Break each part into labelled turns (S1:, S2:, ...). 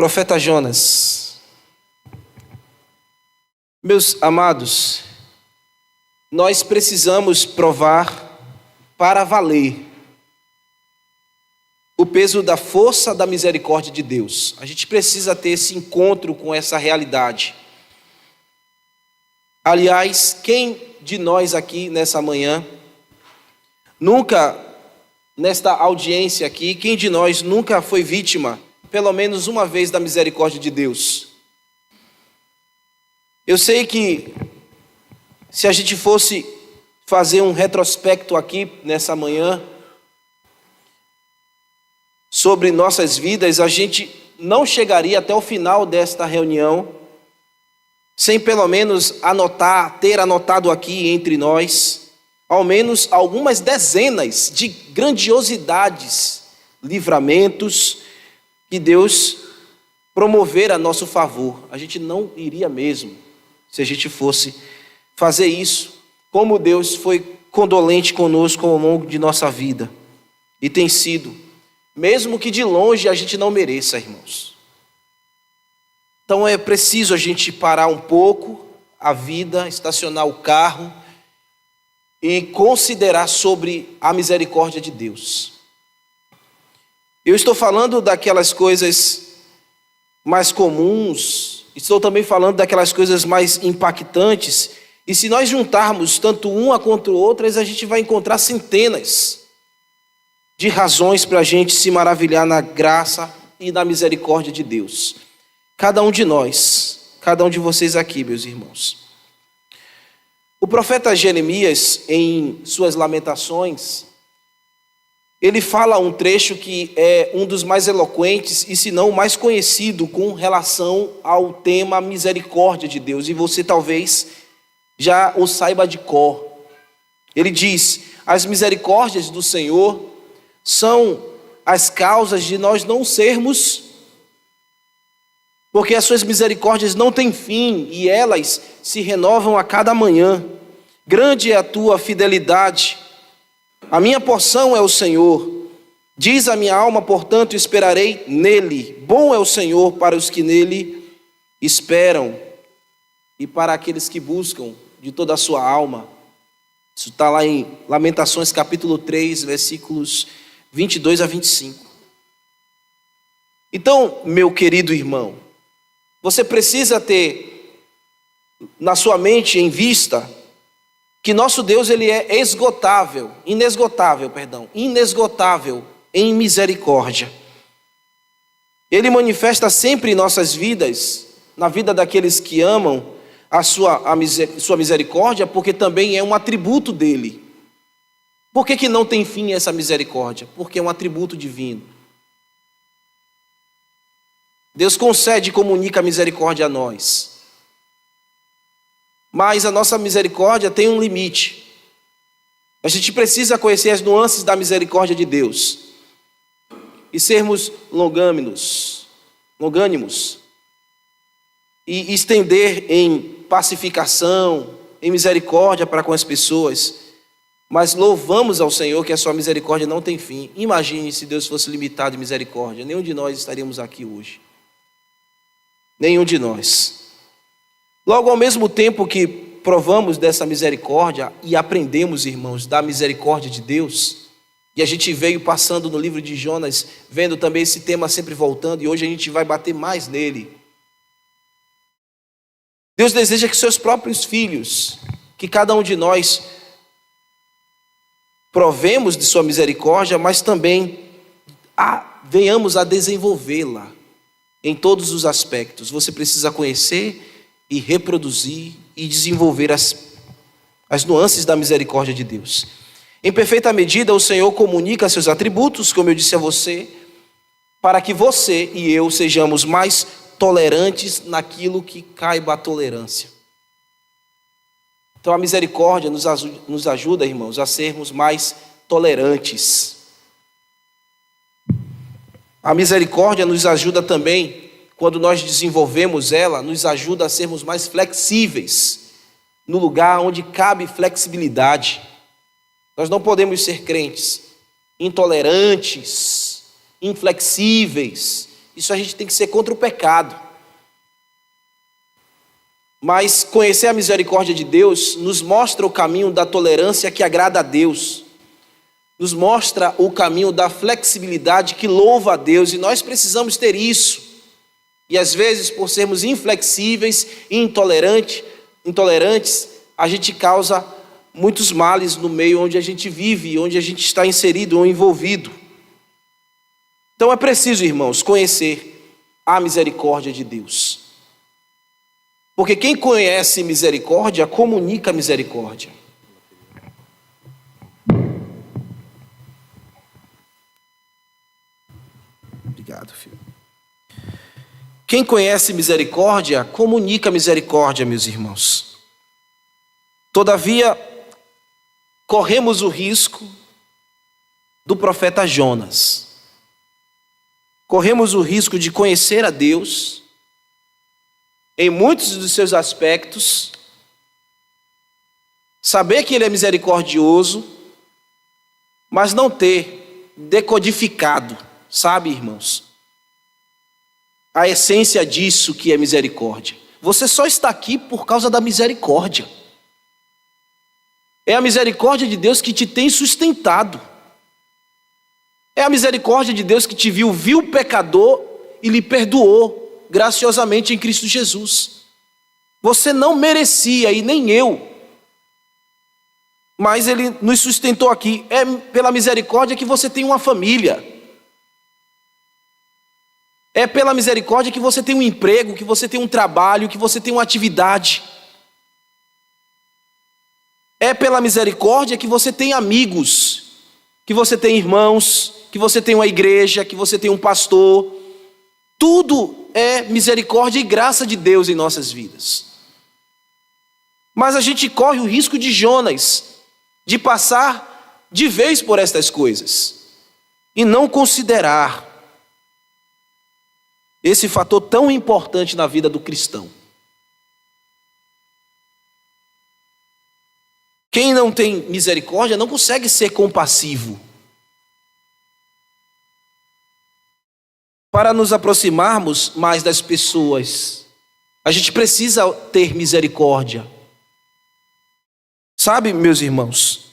S1: Profeta Jonas. Meus amados, nós precisamos provar para valer o peso da força da misericórdia de Deus. A gente precisa ter esse encontro com essa realidade. Aliás, quem de nós aqui nessa manhã, nesta audiência aqui, quem de nós nunca foi vítima, pelo menos uma vez, da misericórdia de Deus? Eu sei que se a gente fosse fazer um retrospecto aqui nessa manhã sobre nossas vidas, a gente não chegaria até o final desta reunião sem pelo menos ter anotado aqui entre nós ao menos algumas dezenas de grandiosidades, livramentos que Deus promover a nosso favor. A gente não iria mesmo se a gente fosse fazer isso, como Deus foi condolente conosco ao longo de nossa vida. E tem sido, mesmo que de longe a gente não mereça, irmãos. Então é preciso a gente parar um pouco a vida, estacionar o carro e considerar sobre a misericórdia de Deus. Eu estou falando daquelas coisas mais comuns, estou também falando daquelas coisas mais impactantes, e se nós juntarmos tanto uma quanto outras, a gente vai encontrar centenas de razões para a gente se maravilhar na graça e na misericórdia de Deus. Cada um de nós, cada um de vocês aqui, meus irmãos. O profeta Jeremias, em suas lamentações, ele fala um trecho que é um dos mais eloquentes e se não o mais conhecido com relação ao tema misericórdia de Deus. E você talvez já o saiba de cor. Ele diz: as misericórdias do Senhor são as causas de nós não sermos, porque as suas misericórdias não têm fim e elas se renovam a cada manhã. Grande é a tua fidelidade. A minha porção é o Senhor. Diz a minha alma, portanto, esperarei nele. Bom é o Senhor para os que nele esperam e para aqueles que buscam de toda a sua alma. Isso está lá em Lamentações capítulo 3, versículos 22 a 25. Então, meu querido irmão, você precisa ter na sua mente em vista que nosso Deus ele é inesgotável em misericórdia. Ele manifesta sempre em nossas vidas, na vida daqueles que amam a sua misericórdia, porque também é um atributo dele. Por que não tem fim essa misericórdia? Porque é um atributo divino. Deus concede e comunica a misericórdia a nós. Mas a nossa misericórdia tem um limite. A gente precisa conhecer as nuances da misericórdia de Deus e sermos longânimos e estender em pacificação, em misericórdia para com as pessoas. Mas louvamos ao Senhor que a sua misericórdia não tem fim. Imagine se Deus fosse limitado em misericórdia. Nenhum de nós estaríamos aqui hoje. Nenhum de nós. Logo, ao mesmo tempo que provamos dessa misericórdia e aprendemos, irmãos, da misericórdia de Deus, e a gente veio passando no livro de Jonas, vendo também esse tema sempre voltando, e hoje a gente vai bater mais nele. Deus deseja que seus próprios filhos, que cada um de nós provemos de sua misericórdia, mas também venhamos a desenvolvê-la em todos os aspectos. Você precisa conhecer e reproduzir e desenvolver as nuances da misericórdia de Deus. Em perfeita medida, o Senhor comunica seus atributos, como eu disse a você, para que você e eu sejamos mais tolerantes naquilo que caiba a tolerância. Então a misericórdia nos ajuda, irmãos, a sermos mais tolerantes. A misericórdia nos ajuda também, quando nós desenvolvemos ela, nos ajuda a sermos mais flexíveis, no lugar onde cabe flexibilidade. Nós não podemos ser crentes intolerantes, inflexíveis, Isso a gente tem que ser contra o pecado. Mas conhecer a misericórdia de Deus nos mostra o caminho da tolerância que agrada a Deus. Nos mostra o caminho da flexibilidade que louva a Deus. E nós precisamos ter isso. E às vezes, por sermos inflexíveis e intolerantes, a gente causa muitos males no meio onde a gente vive, onde a gente está inserido ou envolvido. Então é preciso, irmãos, conhecer a misericórdia de Deus. Porque quem conhece misericórdia, comunica misericórdia. Obrigado, filho. Quem conhece misericórdia, comunica misericórdia, meus irmãos. Todavia, corremos o risco do profeta Jonas. Corremos o risco de conhecer a Deus em muitos dos seus aspectos, saber que Ele é misericordioso, mas não ter decodificado, sabe, irmãos, a essência disso que é misericórdia. Você só está aqui por causa da misericórdia. É a misericórdia de Deus que te tem sustentado. É a misericórdia de Deus que te viu pecador e lhe perdoou graciosamente em Cristo Jesus. Você não merecia, e nem eu, mas Ele nos sustentou aqui. É pela misericórdia que você tem uma família. É pela misericórdia que você tem um emprego, que você tem um trabalho, que você tem uma atividade. É pela misericórdia que você tem amigos, que você tem irmãos, que você tem uma igreja, que você tem um pastor. Tudo é misericórdia e graça de Deus em nossas vidas. Mas a gente corre o risco de Jonas, de passar de vez por estas coisas e não considerar esse fator tão importante na vida do cristão. Quem não tem misericórdia não consegue ser compassivo. Para nos aproximarmos mais das pessoas, a gente precisa ter misericórdia. Sabe, meus irmãos?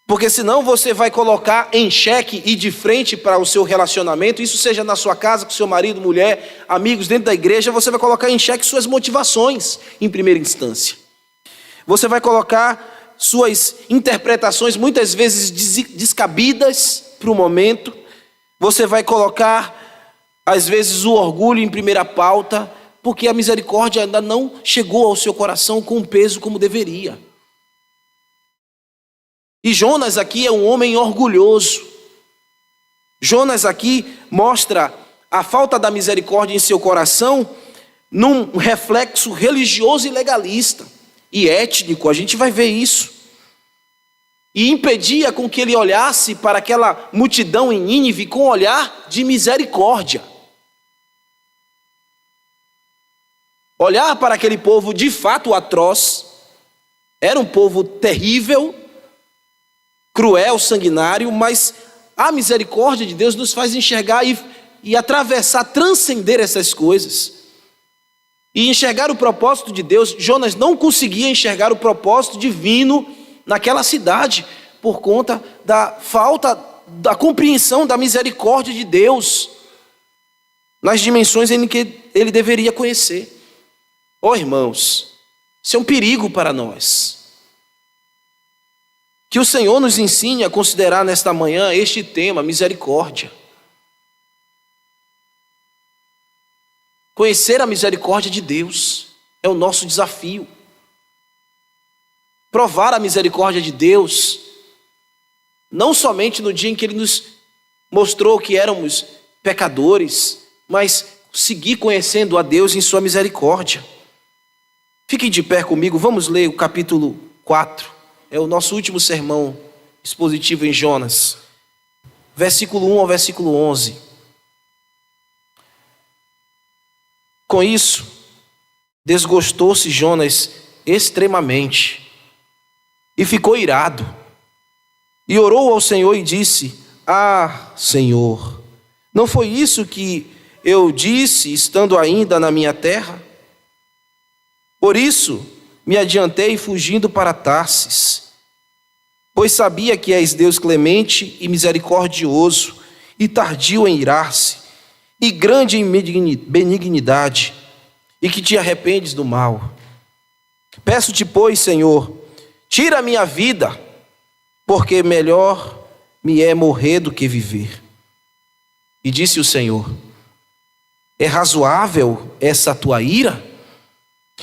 S1: Porque senão você vai colocar em xeque e de frente para o seu relacionamento, isso seja na sua casa, com seu marido, mulher, amigos, dentro da igreja, você vai colocar em xeque suas motivações em primeira instância. Você vai colocar suas interpretações muitas vezes descabidas para o momento. Você vai colocar às vezes o orgulho em primeira pauta, porque a misericórdia ainda não chegou ao seu coração com peso como deveria. E Jonas aqui é um homem orgulhoso. Jonas aqui mostra a falta da misericórdia em seu coração num reflexo religioso e legalista e étnico, a gente vai ver isso. E impedia com que ele olhasse para aquela multidão em Nínive com um olhar de misericórdia. Olhar para aquele povo de fato atroz, era um povo terrível, cruel, sanguinário, mas a misericórdia de Deus nos faz enxergar e atravessar, transcender essas coisas. E enxergar o propósito de Deus. Jonas não conseguia enxergar o propósito divino naquela cidade, por conta da falta da compreensão da misericórdia de Deus, nas dimensões em que ele deveria conhecer. Oh, irmãos, isso é um perigo para nós. Que o Senhor nos ensine a considerar nesta manhã este tema, misericórdia. Conhecer a misericórdia de Deus é o nosso desafio. Provar a misericórdia de Deus, não somente no dia em que Ele nos mostrou que éramos pecadores, mas seguir conhecendo a Deus em sua misericórdia. Fiquem de pé comigo, vamos ler o capítulo 4. É o nosso último sermão expositivo em Jonas. Versículo 1 ao versículo 11. Com isso, desgostou-se Jonas extremamente e ficou irado. E orou ao Senhor e disse: Ah, Senhor, não foi isso que eu disse, estando ainda na minha terra? Por isso me adiantei fugindo para Tarsis, pois sabia que és Deus clemente e misericordioso, e tardio em irar-se, e grande em benignidade, e que te arrependes do mal. Peço-te, pois, Senhor, tira a minha vida, porque melhor me é morrer do que viver. E disse o Senhor: é razoável essa tua ira?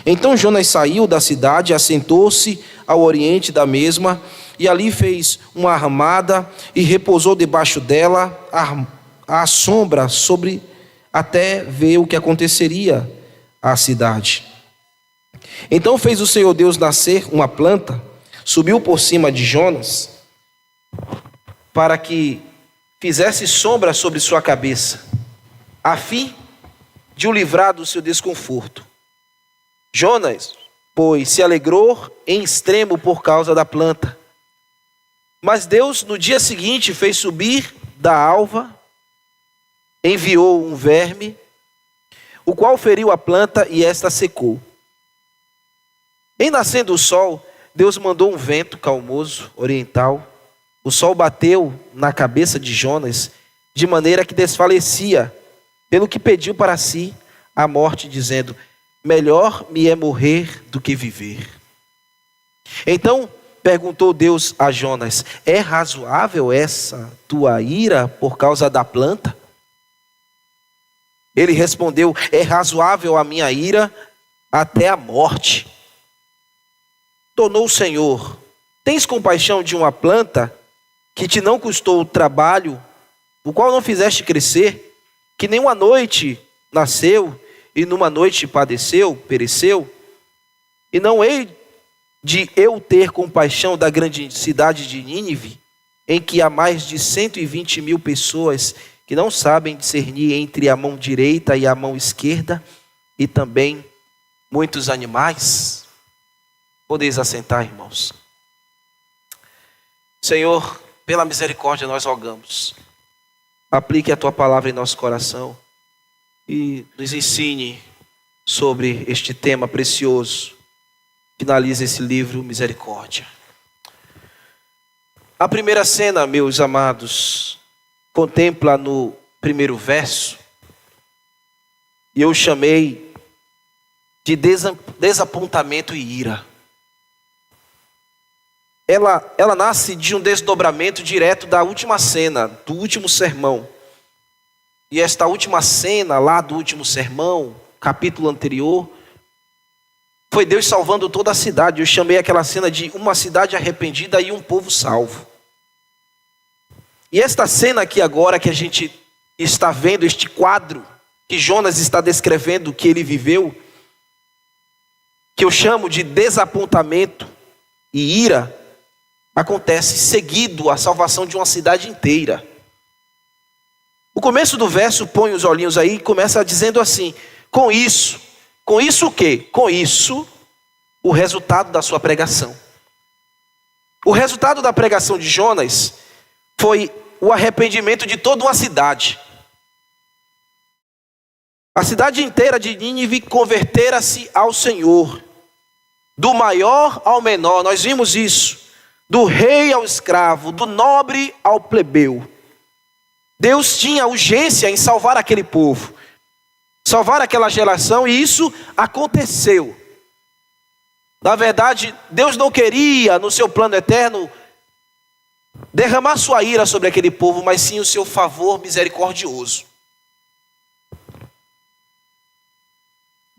S1: Então Jonas saiu da cidade, assentou-se ao oriente da mesma, e ali fez uma armada e repousou debaixo dela à sombra, sobre até ver o que aconteceria à cidade. Então fez o Senhor Deus nascer uma planta, subiu por cima de Jonas, para que fizesse sombra sobre sua cabeça, a fim de o livrar do seu desconforto. Jonas, pois, se alegrou em extremo por causa da planta. Mas Deus, no dia seguinte, fez subir da alva, enviou um verme, o qual feriu a planta e esta secou. Em nascendo o sol, Deus mandou um vento calmoso, oriental. O sol bateu na cabeça de Jonas, de maneira que desfalecia, pelo que pediu para si a morte, dizendo: melhor me é morrer do que viver. Então perguntou Deus a Jonas: é razoável essa tua ira por causa da planta? Ele respondeu: é razoável a minha ira até a morte. Tornou o Senhor: tens compaixão de uma planta que te não custou trabalho, o qual não fizeste crescer, que nem uma noite nasceu e numa noite pereceu? E não hei de eu ter compaixão da grande cidade de Nínive, em que há mais de 120 mil pessoas que não sabem discernir entre a mão direita e a mão esquerda, e também muitos animais? Podeis assentar, irmãos. Senhor, pela misericórdia nós rogamos, aplique a tua palavra em nosso coração e nos ensine sobre este tema precioso. Finaliza esse livro, Misericórdia. A primeira cena, meus amados, contempla no primeiro verso, e eu chamei de desapontamento e ira. Ela nasce de um desdobramento direto da última cena, do último sermão. E esta última cena lá do último sermão, capítulo anterior, foi Deus salvando toda a cidade. Eu chamei aquela cena de uma cidade arrependida e um povo salvo. E esta cena aqui agora que a gente está vendo, este quadro que Jonas está descrevendo que ele viveu, que eu chamo de desapontamento e ira, acontece seguido à salvação de uma cidade inteira. O começo do verso, põe os olhinhos aí, começa dizendo assim: com isso o quê? Com isso, o resultado da sua pregação. O resultado da pregação de Jonas foi o arrependimento de toda uma cidade. A cidade inteira de Nínive convertera-se ao Senhor, do maior ao menor. Nós vimos isso. Do rei ao escravo, do nobre ao plebeu. Deus tinha urgência em salvar aquele povo, salvar aquela geração, e isso aconteceu. Na verdade, Deus não queria, no seu plano eterno, derramar sua ira sobre aquele povo, mas sim o seu favor misericordioso.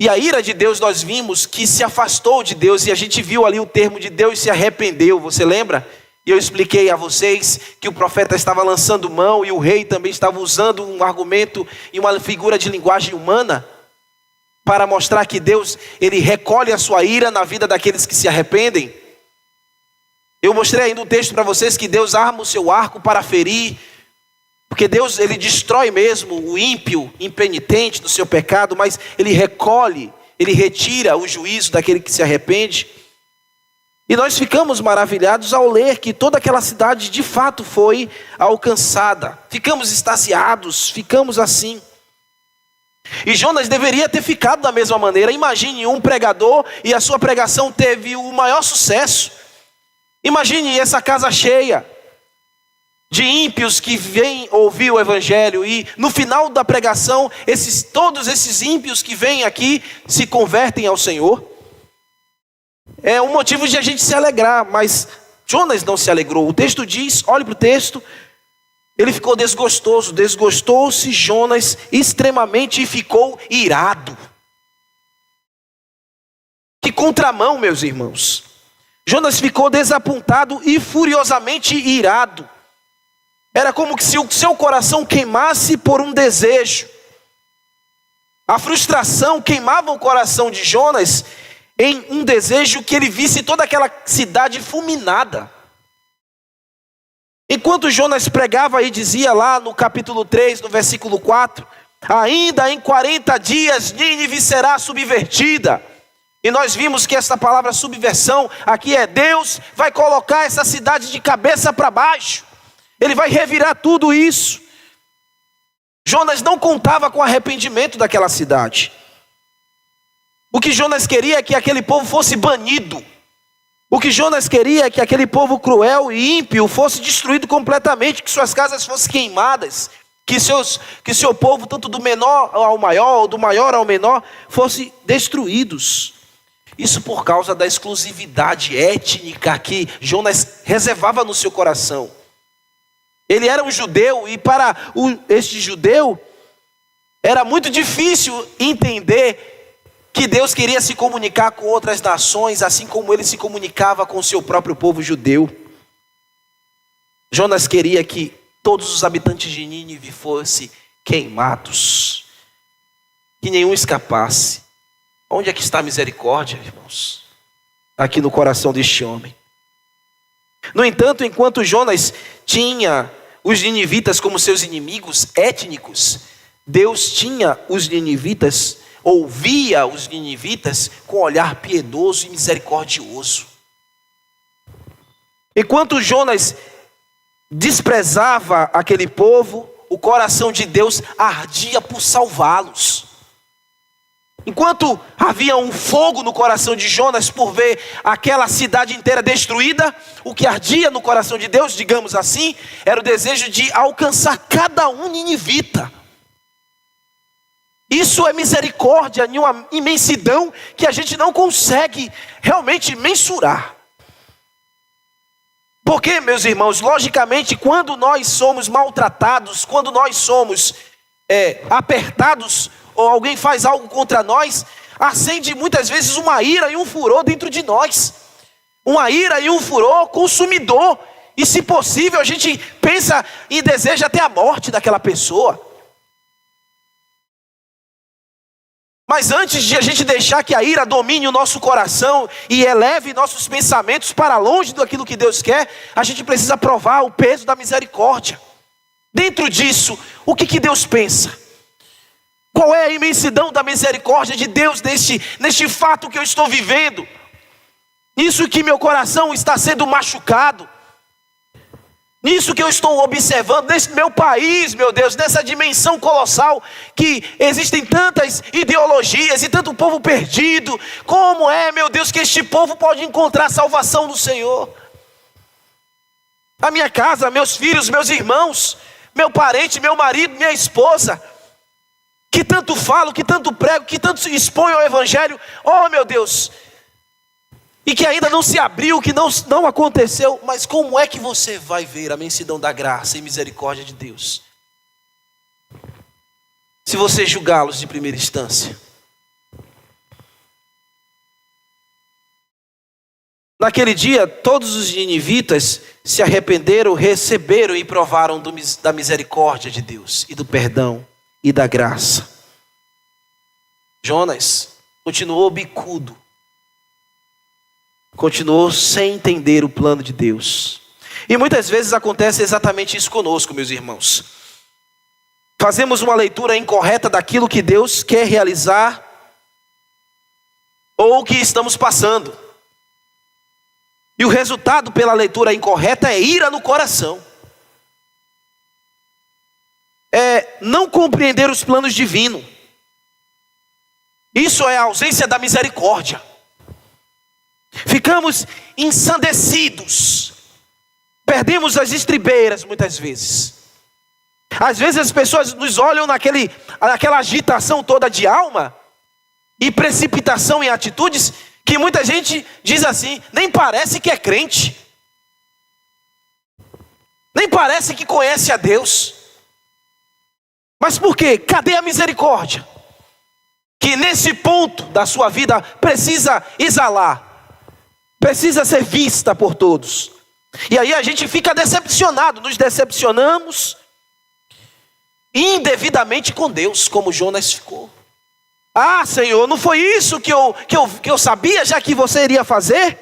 S1: E a ira de Deus, nós vimos que se afastou de Deus, e a gente viu ali o termo de Deus se arrependeu, você lembra? E eu expliquei a vocês que o profeta estava lançando mão e o rei também estava usando um argumento e uma figura de linguagem humana para mostrar que Deus, ele recolhe a sua ira na vida daqueles que se arrependem. Eu mostrei ainda um texto para vocês que Deus arma o seu arco para ferir, porque Deus, ele destrói mesmo o ímpio, impenitente do seu pecado, mas ele recolhe, ele retira o juízo daquele que se arrepende. E nós ficamos maravilhados ao ler que toda aquela cidade de fato foi alcançada. Ficamos extasiados, ficamos assim. E Jonas deveria ter ficado da mesma maneira. Imagine um pregador e a sua pregação teve o maior sucesso. Imagine essa casa cheia de ímpios que vêm ouvir o evangelho e no final da pregação, todos esses ímpios que vêm aqui se convertem ao Senhor. É um motivo de a gente se alegrar, mas Jonas não se alegrou. O texto diz, olhe para o texto, ele ficou desgostoso, desgostou-se Jonas extremamente e ficou irado. Que contramão, meus irmãos. Jonas ficou desapontado e furiosamente irado. Era como se o seu coração queimasse por um desejo. A frustração queimava o coração de Jonas em um desejo que ele visse toda aquela cidade fulminada. Enquanto Jonas pregava e dizia lá no capítulo 3, no versículo 4, ainda em 40 dias Nínive será subvertida. E nós vimos que essa palavra subversão aqui é Deus vai colocar essa cidade de cabeça para baixo. Ele vai revirar tudo isso. Jonas não contava com o arrependimento daquela cidade. O que Jonas queria é que aquele povo fosse banido. O que Jonas queria é que aquele povo cruel e ímpio fosse destruído completamente, que suas casas fossem queimadas, que seu povo, tanto do menor ao maior, ou do maior ao menor, fossem destruídos. Isso por causa da exclusividade étnica que Jonas reservava no seu coração. Ele era um judeu e para este judeu era muito difícil entender que Deus queria se comunicar com outras nações, assim como ele se comunicava com o seu próprio povo judeu. Jonas queria que todos os habitantes de Nínive fossem queimados, que nenhum escapasse. Onde é que está a misericórdia, irmãos? Aqui no coração deste homem. No entanto, enquanto Jonas tinha os ninivitas como seus inimigos étnicos, Deus tinha os ninivitas, ouvia os ninivitas com olhar piedoso e misericordioso. Enquanto Jonas desprezava aquele povo, o coração de Deus ardia por salvá-los. Enquanto havia um fogo no coração de Jonas por ver aquela cidade inteira destruída, o que ardia no coração de Deus, digamos assim, era o desejo de alcançar cada um ninivita. Isso é misericórdia em uma imensidão que a gente não consegue realmente mensurar. Porque, meus irmãos, logicamente, quando nós somos maltratados, quando nós somos apertados, ou alguém faz algo contra nós, acende muitas vezes uma ira e um furor dentro de nós. Uma ira e um furor consumidor. E se possível, a gente pensa e deseja até a morte daquela pessoa. Mas antes de a gente deixar que a ira domine o nosso coração e eleve nossos pensamentos para longe daquilo que Deus quer, a gente precisa provar o peso da misericórdia. Dentro disso, o que Deus pensa? Qual é a imensidão da misericórdia de Deus neste fato que eu estou vivendo? Nisso que meu coração está sendo machucado. Nisso que eu estou observando, nesse meu país, meu Deus, nessa dimensão colossal que existem tantas ideologias e tanto povo perdido. Como é, meu Deus, que este povo pode encontrar salvação no Senhor? A minha casa, meus filhos, meus irmãos, meu parente, meu marido, minha esposa, que tanto falo, que tanto prego, que tanto exponho ao evangelho, oh meu Deus, e que ainda não se abriu, que não aconteceu, mas como é que você vai ver a imensidão da graça e misericórdia de Deus? Se você julgá-los de primeira instância. Naquele dia, todos os ninivitas se arrependeram, receberam e provaram da misericórdia de Deus e do perdão e da graça. Jonas continuou bicudo, continuou sem entender o plano de Deus. E muitas vezes acontece exatamente isso conosco, meus irmãos. Fazemos uma leitura incorreta daquilo que Deus quer realizar ou que estamos passando. E o resultado pela leitura incorreta é ira no coração. É não compreender os planos divinos.
S2: Isso é a ausência da misericórdia. Ficamos ensandecidos. Perdemos as estribeiras muitas vezes. Às vezes as pessoas nos olham naquela agitação toda de alma e precipitação em atitudes que muita gente diz assim, nem parece que é crente. Nem parece que conhece a Deus. Mas por quê? Cadê a misericórdia? Que nesse ponto da sua vida precisa exalar, precisa ser vista por todos. E aí a gente fica decepcionado, nos decepcionamos indevidamente com Deus, como Jonas ficou. Ah, Senhor, não foi isso que eu sabia já que você iria fazer?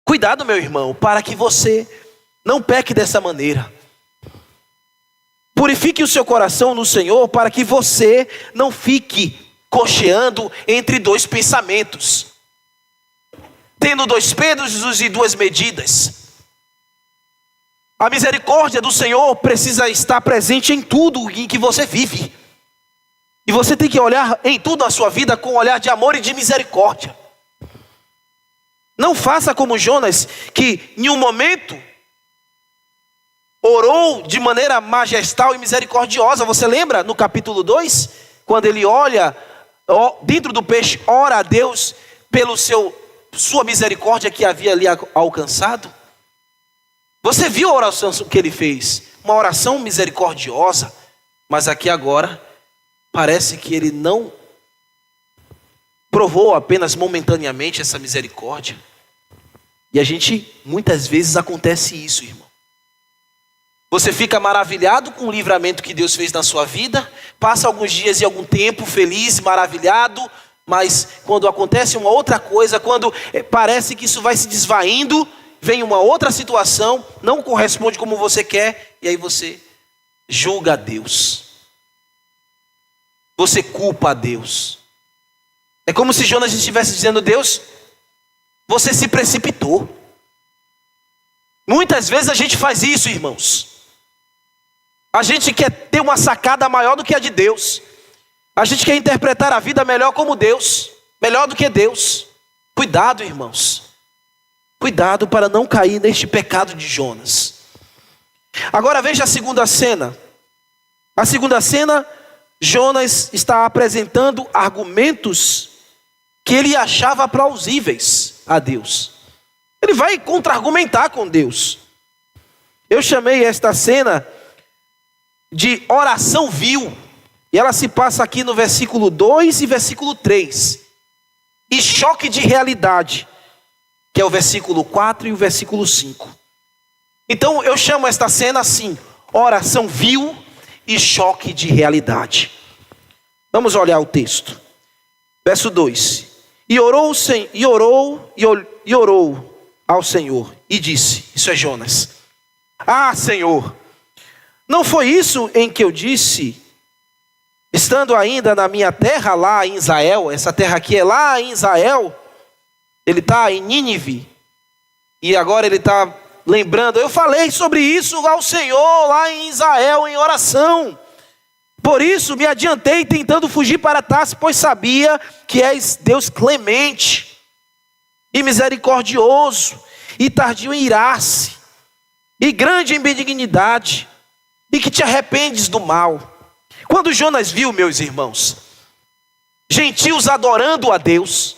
S2: Cuidado, meu irmão, para que você não peque dessa maneira. Purifique o seu coração no Senhor para que você não fique cocheando entre dois pensamentos, tendo dois pesos e duas medidas. A misericórdia do Senhor precisa estar presente em tudo em que você vive. E você tem que olhar em tudo a sua vida com um olhar de amor e de misericórdia. Não faça como Jonas, que em um momento orou de maneira majestal e misericordiosa. Você lembra no capítulo 2? Quando ele olha dentro do peixe, ora a Deus pelo sua misericórdia que havia ali alcançado. Você viu a oração que ele fez? Uma oração misericordiosa. Mas aqui agora, parece que ele não provou apenas momentaneamente essa misericórdia. E a gente, muitas vezes acontece isso, irmão. Você fica maravilhado com o livramento que Deus fez na sua vida, passa alguns dias e algum tempo feliz, maravilhado, mas quando acontece uma outra coisa, quando parece que isso vai se desvaindo, vem uma outra situação, não corresponde como você quer, e aí você julga a Deus. Você culpa a Deus. É como se Jonas estivesse dizendo, Deus, você se precipitou. Muitas vezes a gente faz isso, irmãos. A gente quer ter uma sacada maior do que a de Deus. A gente quer interpretar a vida melhor como Deus, melhor do que Deus. Cuidado, irmãos. Cuidado para não cair neste pecado de Jonas. Agora veja a segunda cena. A segunda cena, Jonas está apresentando argumentos que ele achava plausíveis a Deus. Ele vai contra-argumentar com Deus. Eu chamei esta cena de oração vil. E ela se passa aqui no versículo 2 e versículo 3. E choque de realidade, que é o versículo 4 e o versículo 5. Então eu chamo esta cena assim, oração vil e choque de realidade. Vamos olhar o texto. Verso 2. E orou ao Senhor e disse, isso é Jonas, ah, Senhor, não foi isso em que eu disse, estando ainda na minha terra lá em Israel? Essa terra aqui é lá em Israel. Ele está em Nínive. E agora ele está lembrando, eu falei sobre isso ao Senhor lá em Israel em oração. Por isso me adiantei tentando fugir para Tarsis, pois sabia que és Deus clemente e misericordioso, e tardio em irar-se, e grande em benignidade, e que te arrependes do mal. Quando Jonas viu, meus irmãos, gentios adorando a Deus,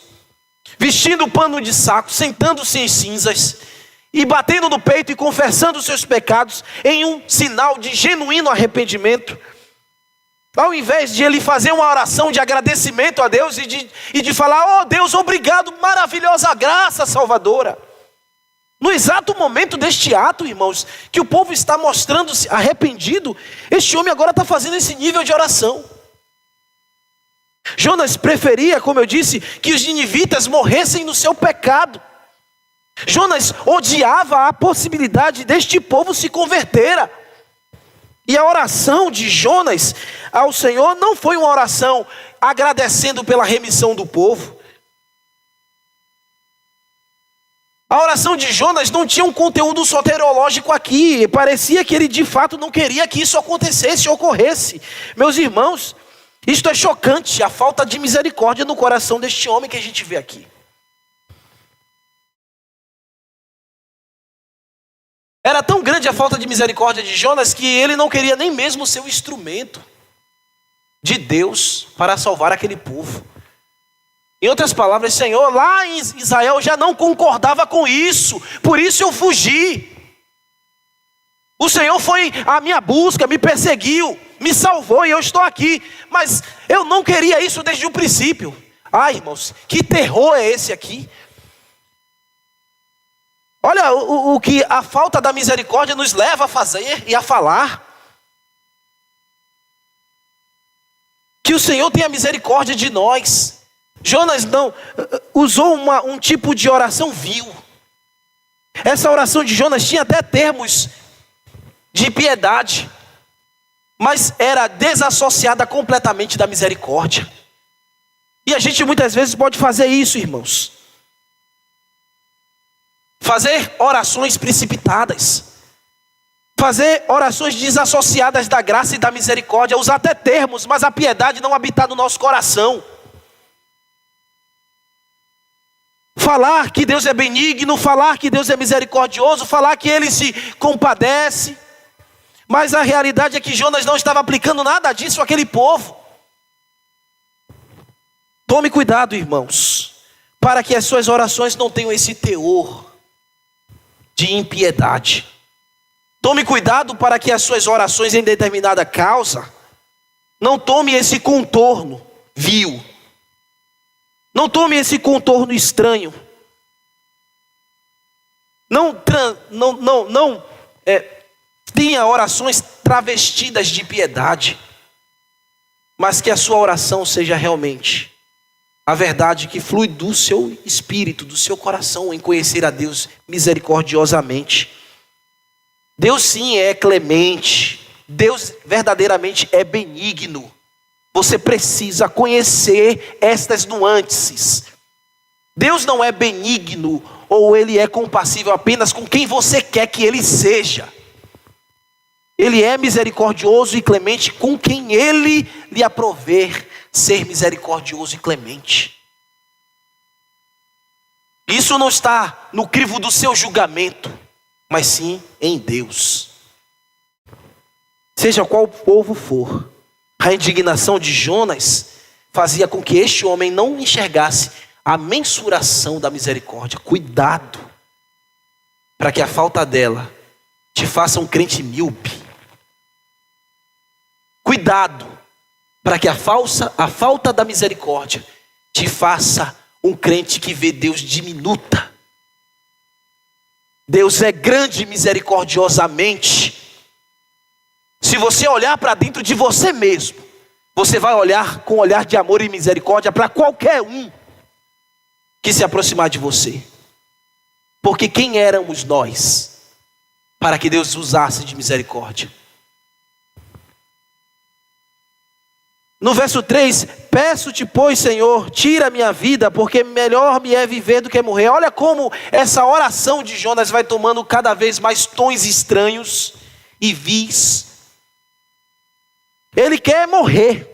S2: vestindo pano de saco, sentando-se em cinzas, e batendo no peito e confessando os seus pecados, em um sinal de genuíno arrependimento, ao invés de ele fazer uma oração de agradecimento a Deus e de falar, oh Deus, obrigado, maravilhosa graça salvadora. No exato momento deste ato, irmãos, que o povo está mostrando-se arrependido, este homem agora está fazendo esse nível de oração. Jonas preferia, como eu disse, que os ninivitas morressem no seu pecado. Jonas odiava a possibilidade deste povo se converter. E a oração de Jonas ao Senhor não foi uma oração agradecendo pela remissão do povo. A oração de Jonas não tinha um conteúdo soteriológico aqui. Parecia que ele de fato não queria que isso acontecesse, ocorresse. Meus irmãos, Isto é chocante, a falta de misericórdia no coração deste homem que a gente vê aqui. Era tão grande a falta de misericórdia de Jonas que ele não queria nem mesmo ser o instrumento de Deus para salvar aquele povo. Em outras palavras, Senhor, lá em Israel eu já não concordava com isso, por isso eu fugi. O Senhor foi à minha busca, me perseguiu, me salvou e eu estou aqui. Mas eu não queria isso desde o princípio. Ai, irmãos, que terror é esse aqui? Olha o que a falta da misericórdia nos leva a fazer e a falar. Que o Senhor tenha misericórdia de nós. Jonas não usou um tipo de oração vil. Essa oração de Jonas tinha até termos de piedade, mas era desassociada completamente da misericórdia. E a gente muitas vezes pode fazer isso, irmãos. Fazer orações precipitadas. Fazer orações desassociadas da graça e da misericórdia. Usar até termos, mas a piedade não habitar no nosso coração. Falar que Deus é benigno, falar que Deus é misericordioso, falar que Ele se compadece. Mas a realidade é que Jonas não estava aplicando nada disso àquele povo. Tome cuidado, irmãos, para que as suas orações não tenham esse teor de impiedade. Tome cuidado para que as suas orações em determinada causa não tome esse contorno vil. Não tome esse contorno estranho. Não tenha orações travestidas de piedade, mas que a sua oração seja realmente a verdade que flui do seu espírito, do seu coração, em conhecer a Deus misericordiosamente. Deus sim é clemente, Deus verdadeiramente é benigno. Você precisa conhecer estas nuances. Deus não é benigno ou Ele é compassível apenas com quem você quer que Ele seja. Ele é misericordioso e clemente com quem Ele lhe aprover ser misericordioso e clemente. Isso não está no crivo do seu julgamento, mas sim em Deus. Seja qual povo for, a indignação de Jonas fazia com que este homem não enxergasse a mensuração da misericórdia. Cuidado, para que a falta dela te faça um crente míope. Cuidado, para que a falta da misericórdia te faça um crente que vê Deus diminuta. Deus é grande misericordiosamente. Se você olhar para dentro de você mesmo, você vai olhar com um olhar de amor e misericórdia para qualquer um que se aproximar de você. Porque quem éramos nós para que Deus usasse de misericórdia? No verso 3, peço-te, pois, Senhor, tira a minha vida, porque melhor me é viver do que morrer. Olha como essa oração de Jonas vai tomando cada vez mais tons estranhos e vis. Ele quer morrer.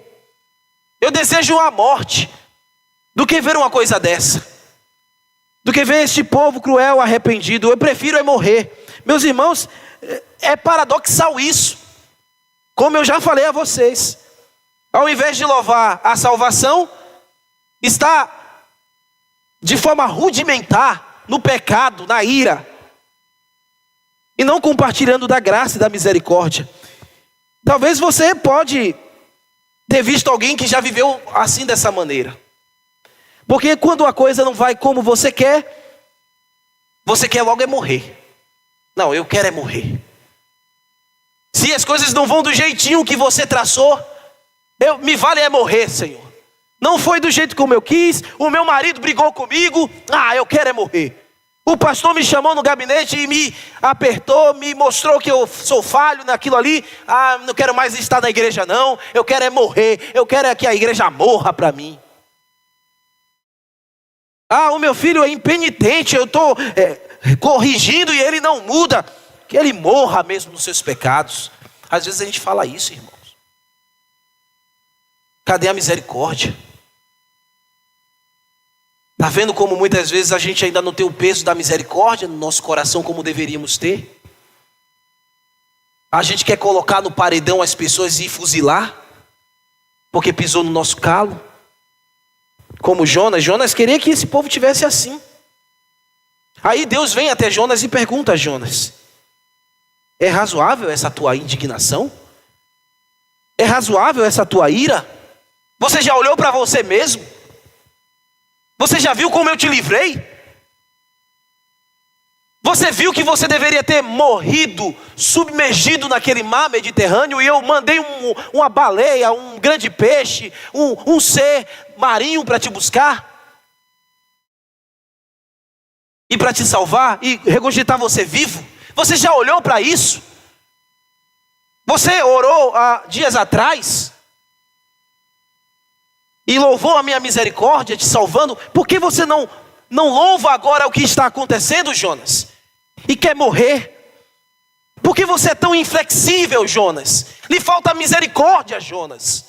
S2: Eu desejo a morte do que ver uma coisa dessa. Do que ver este povo cruel, arrependido. Eu prefiro é morrer. Meus irmãos, é paradoxal isso. Como eu já falei a vocês. Ao invés de louvar a salvação, está de forma rudimentar no pecado, na ira. E não compartilhando da graça e da misericórdia. Talvez você pode ter visto alguém que já viveu assim dessa maneira. Porque quando a coisa não vai como você quer logo é morrer. Não, eu quero é morrer. Se as coisas não vão do jeitinho que você traçou, me vale é morrer, Senhor. Não foi do jeito como eu quis, o meu marido brigou comigo, eu quero é morrer. O pastor me chamou no gabinete e me apertou, me mostrou que eu sou falho naquilo ali. Não quero mais estar na igreja não, eu quero é morrer, eu quero é que a igreja morra para mim. O meu filho é impenitente, eu estou corrigindo e ele não muda. Que ele morra mesmo nos seus pecados. Às vezes a gente fala isso, irmãos. Cadê a misericórdia? Está vendo como muitas vezes a gente ainda não tem o peso da misericórdia no nosso coração como deveríamos ter? A gente quer colocar no paredão as pessoas e fuzilar, porque pisou no nosso calo. Como Jonas queria que esse povo tivesse assim. Aí Deus vem até Jonas e pergunta a Jonas: é razoável essa tua indignação? É razoável essa tua ira? Você já olhou para você mesmo? Você já viu como eu te livrei? Você viu que você deveria ter morrido, submergido naquele mar Mediterrâneo, e eu mandei uma baleia, um grande peixe, um ser marinho para te buscar? E para te salvar e regurgitar você vivo? Você já olhou para isso? Você orou há dias atrás e louvou a minha misericórdia te salvando? Por que você não louva agora o que está acontecendo, Jonas? E quer morrer? Por que você é tão inflexível, Jonas? Lhe falta misericórdia, Jonas.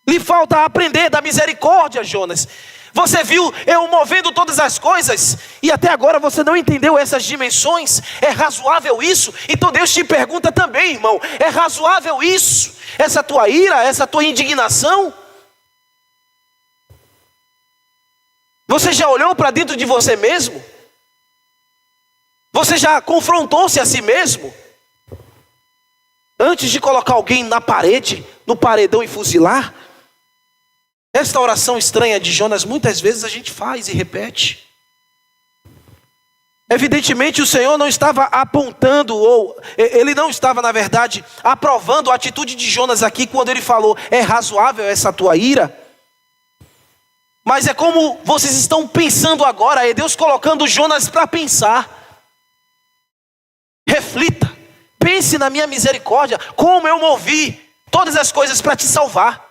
S2: Lhe falta aprender da misericórdia, Jonas. Você viu eu movendo todas as coisas e até agora você não entendeu essas dimensões? É razoável isso? Então Deus te pergunta também, irmão: é razoável isso? Essa tua ira, essa tua indignação? Você já olhou para dentro de você mesmo? Você já confrontou-se a si mesmo? Antes de colocar alguém na parede, no paredão e fuzilar? Esta oração estranha de Jonas, muitas vezes a gente faz e repete. Evidentemente o Senhor não estava apontando, ou Ele não estava, na verdade, aprovando a atitude de Jonas aqui, quando Ele falou: é razoável essa tua ira? Mas é como vocês estão pensando agora, é Deus colocando Jonas para pensar. Reflita, pense na minha misericórdia, como eu movi todas as coisas para te salvar.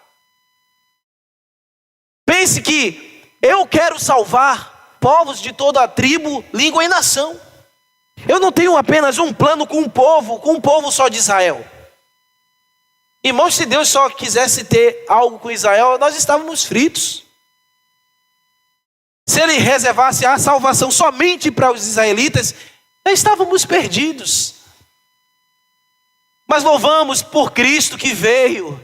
S2: Pense que eu quero salvar povos de toda a tribo, língua e nação. Eu não tenho apenas um plano com um povo só de Israel. Irmãos, se Deus só quisesse ter algo com Israel, nós estávamos fritos. Se Ele reservasse a salvação somente para os israelitas, estávamos perdidos. Mas louvamos por Cristo que veio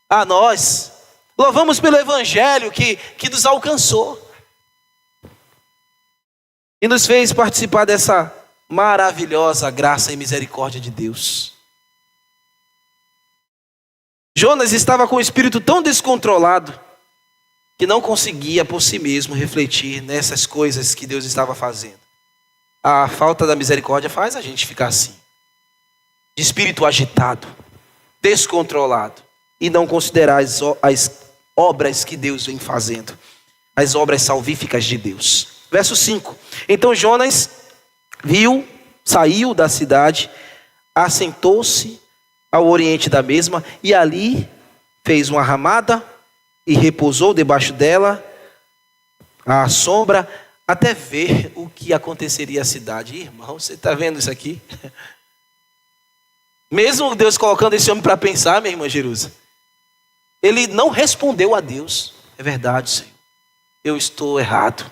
S2: a nós. Louvamos pelo Evangelho que nos alcançou. E nos fez participar dessa maravilhosa graça e misericórdia de Deus. Jonas estava com o espírito tão descontrolado que não conseguia por si mesmo refletir nessas coisas que Deus estava fazendo. A falta da misericórdia faz a gente ficar assim, de espírito agitado, descontrolado, e não considerar as obras que Deus vem fazendo, as obras salvíficas de Deus. Verso 5. Então Jonas saiu da cidade, assentou-se ao oriente da mesma, e ali fez uma ramada e repousou debaixo dela, à sombra, até ver o que aconteceria à cidade. Irmão, você está vendo isso aqui? Mesmo Deus colocando esse homem para pensar, minha irmã Jerusa, ele não respondeu a Deus. É verdade, Senhor, eu estou errado.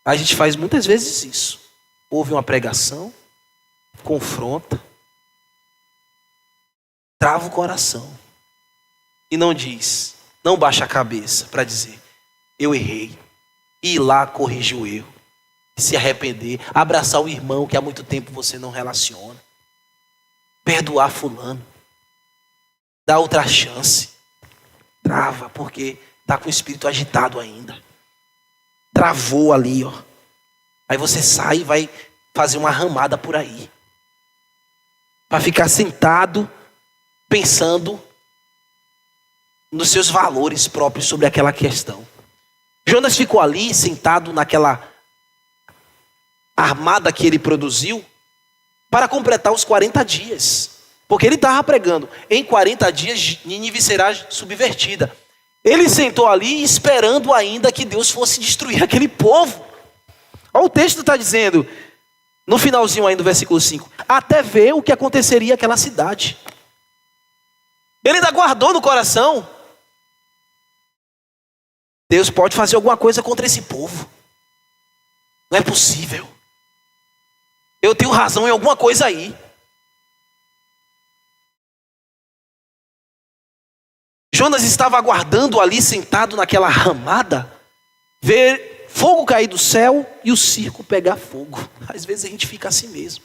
S2: A gente faz muitas vezes isso. Ouve uma pregação, confronta, trava o coração e não diz, não baixa a cabeça para dizer: eu errei. E ir lá corrigir o erro, se arrepender, abraçar o irmão que há muito tempo você não relaciona, perdoar fulano, dar outra chance. Trava, porque está com o espírito agitado ainda. Travou ali, ó. Aí você sai e vai fazer uma ramada por aí, para ficar sentado pensando nos seus valores próprios sobre aquela questão. Jonas ficou ali sentado naquela armada que ele produziu para completar os 40 dias. Porque ele estava pregando: em 40 dias Nínive será subvertida. Ele sentou ali esperando ainda que Deus fosse destruir aquele povo. Olha, o texto está dizendo, no finalzinho ainda do versículo 5, até ver o que aconteceria àquela cidade. Ele ainda guardou no coração Deus pode fazer alguma coisa contra esse povo. Não é possível. Eu tenho razão em alguma coisa aí. Jonas estava aguardando ali, sentado naquela ramada, ver fogo cair do céu e o circo pegar fogo. Às vezes a gente fica assim mesmo.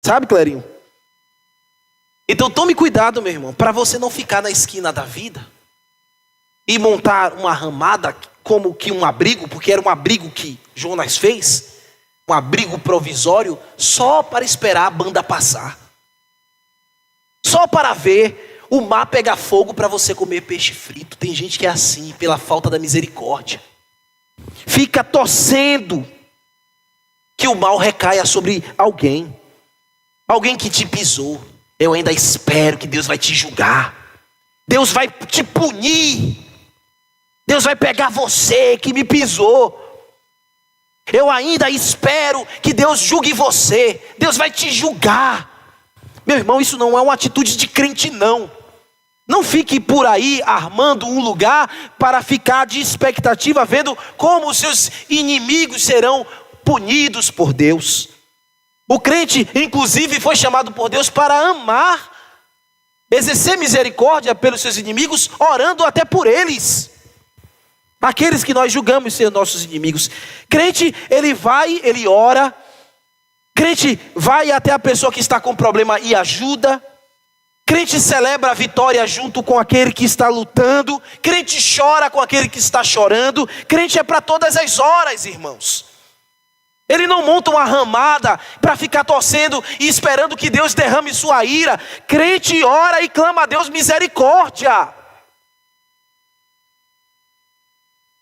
S2: Sabe, Clarinho? Então tome cuidado, meu irmão, para você não ficar na esquina da vida e montar uma ramada como que um abrigo, porque era um abrigo que Jonas fez, um abrigo provisório, só para esperar a banda passar. Só para ver o mar pegar fogo para você comer peixe frito. Tem gente que é assim, pela falta da misericórdia. Fica torcendo que o mal recaia sobre alguém. Alguém que te pisou. Eu ainda espero que Deus vai te julgar. Deus vai te punir. Deus vai pegar você que me pisou. Eu ainda espero que Deus julgue você. Deus vai te julgar. Meu irmão, isso não é uma atitude de crente, não. Não fique por aí armando um lugar para ficar de expectativa, vendo como os seus inimigos serão punidos por Deus. O crente, inclusive, foi chamado por Deus para amar, exercer misericórdia pelos seus inimigos, orando até por eles. Aqueles que nós julgamos ser nossos inimigos. Crente, ele ora. Crente vai até a pessoa que está com problema e ajuda. Crente celebra a vitória junto com aquele que está lutando. Crente chora com aquele que está chorando. Crente é para todas as horas, irmãos. Ele não monta uma ramada para ficar torcendo e esperando que Deus derrame sua ira. Crente ora e clama a Deus misericórdia.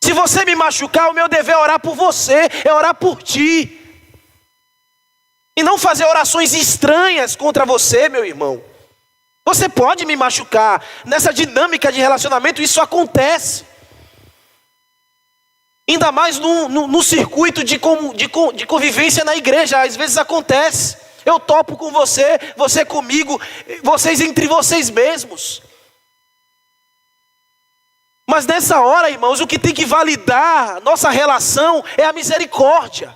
S2: Se você me machucar, o meu dever é orar por você, é orar por ti. E não fazer orações estranhas contra você, meu irmão. Você pode me machucar. Nessa dinâmica de relacionamento isso acontece. Ainda mais no circuito de convivência na igreja. Às vezes acontece. Eu topo com você, você comigo, vocês entre vocês mesmos. Mas nessa hora, irmãos, o que tem que validar nossa relação é a misericórdia.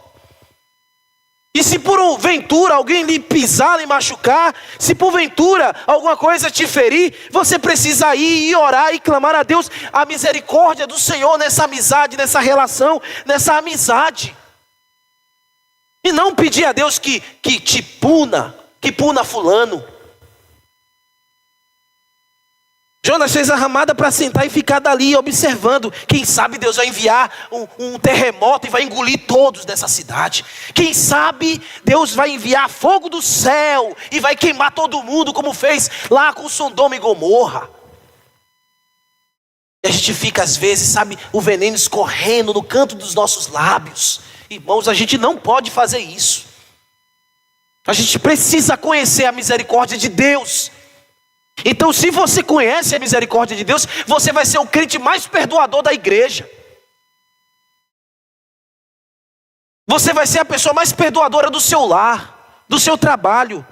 S2: E se porventura alguém lhe pisar, lhe machucar, se porventura alguma coisa te ferir, você precisa ir e orar e clamar a Deus a misericórdia do Senhor nessa amizade, nessa relação, nessa amizade. E não pedir a Deus que te puna, que puna fulano. Jonas fez a ramada para sentar e ficar dali observando. Quem sabe Deus vai enviar um terremoto e vai engolir todos dessa cidade. Quem sabe Deus vai enviar fogo do céu e vai queimar todo mundo, como fez lá com Sodoma e Gomorra. E a gente fica às vezes, sabe, o veneno escorrendo no canto dos nossos lábios. Irmãos, a gente não pode fazer isso. A gente precisa conhecer a misericórdia de Deus. Então, se você conhece a misericórdia de Deus, você vai ser o crente mais perdoador da igreja. Você vai ser a pessoa mais perdoadora do seu lar, do seu trabalho.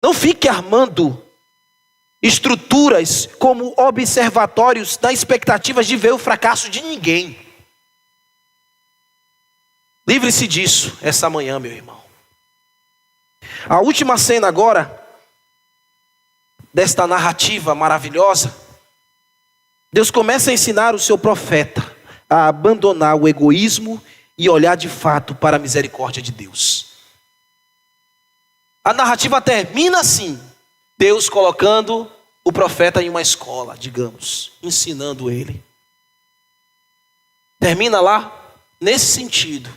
S2: Não fique armando estruturas como observatórios na expectativa de ver o fracasso de ninguém. Livre-se disso essa manhã, meu irmão. A última cena agora, desta narrativa maravilhosa, Deus começa a ensinar o seu profeta a abandonar o egoísmo e olhar de fato para a misericórdia de Deus. A narrativa termina assim, Deus colocando o profeta em uma escola, digamos, ensinando ele. Termina lá, nesse sentido.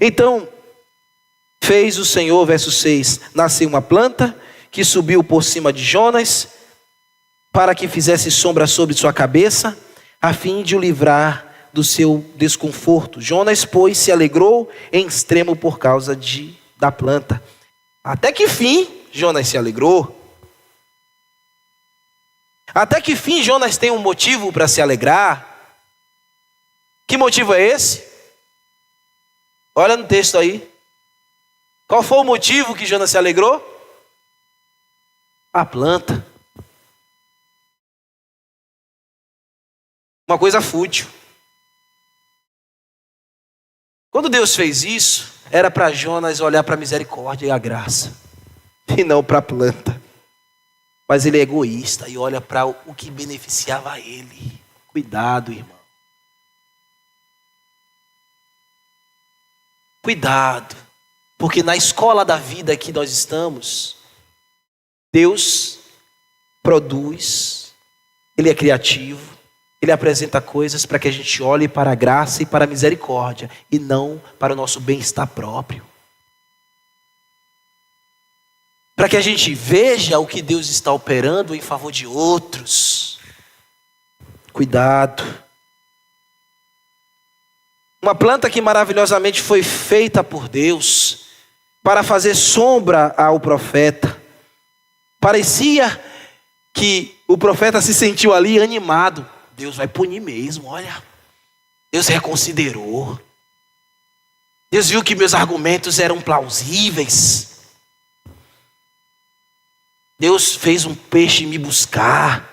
S2: Então, fez o Senhor, verso 6, nasceu uma planta que subiu por cima de Jonas, para que fizesse sombra sobre sua cabeça, a fim de o livrar do seu desconforto. Jonas, pois, se alegrou em extremo por causa da planta. Até que fim, Jonas se alegrou. Até que fim Jonas tem um motivo para se alegrar. Que motivo é esse? Olha no texto aí. Qual foi o motivo que Jonas se alegrou? A planta. uma coisa fútil. Quando Deus fez isso, era para Jonas olhar para a misericórdia e a graça, e não para a planta. Mas ele é egoísta e olha para o que beneficiava a ele. Cuidado, irmão. Cuidado. Porque na escola da vida que nós estamos, Deus produz, Ele é criativo, Ele apresenta coisas para que a gente olhe para a graça e para a misericórdia, e não para o nosso bem-estar próprio. Para que a gente veja o que Deus está operando em favor de outros. Cuidado. Uma planta que maravilhosamente foi feita por Deus para fazer sombra ao profeta. Parecia que o profeta se sentiu ali animado. Deus vai punir mesmo, olha. Deus reconsiderou. Deus viu que meus argumentos eram plausíveis. Deus fez um peixe me buscar.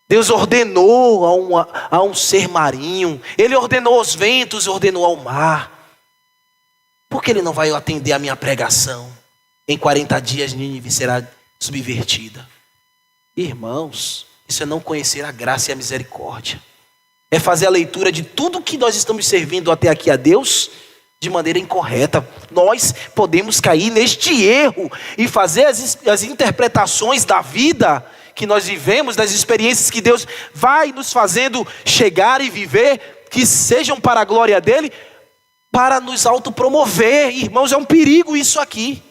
S2: Deus ordenou a um ser marinho. Ele ordenou aos ventos, ordenou ao mar. Por que Ele não vai atender a minha pregação? Em 40 dias Nínive será subvertida. Irmãos, isso é não conhecer a graça e a misericórdia. É fazer a leitura de tudo que nós estamos servindo até aqui a Deus de maneira incorreta. Nós podemos cair neste erro e fazer as interpretações da vida que nós vivemos, das experiências que Deus vai nos fazendo chegar e viver, que sejam para a glória dEle, para nos autopromover. Irmãos, é um perigo isso aqui.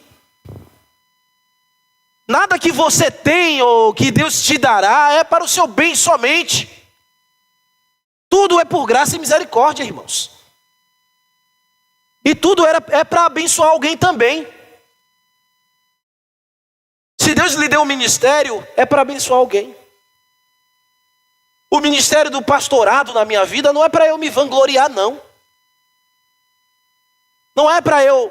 S2: Nada que você tem ou que Deus te dará é para o seu bem somente. Tudo é por graça e misericórdia, irmãos. E tudo é para abençoar alguém também. Se Deus lhe deu um ministério, é para abençoar alguém. O ministério do pastorado na minha vida não é para eu me vangloriar, não. Não é para eu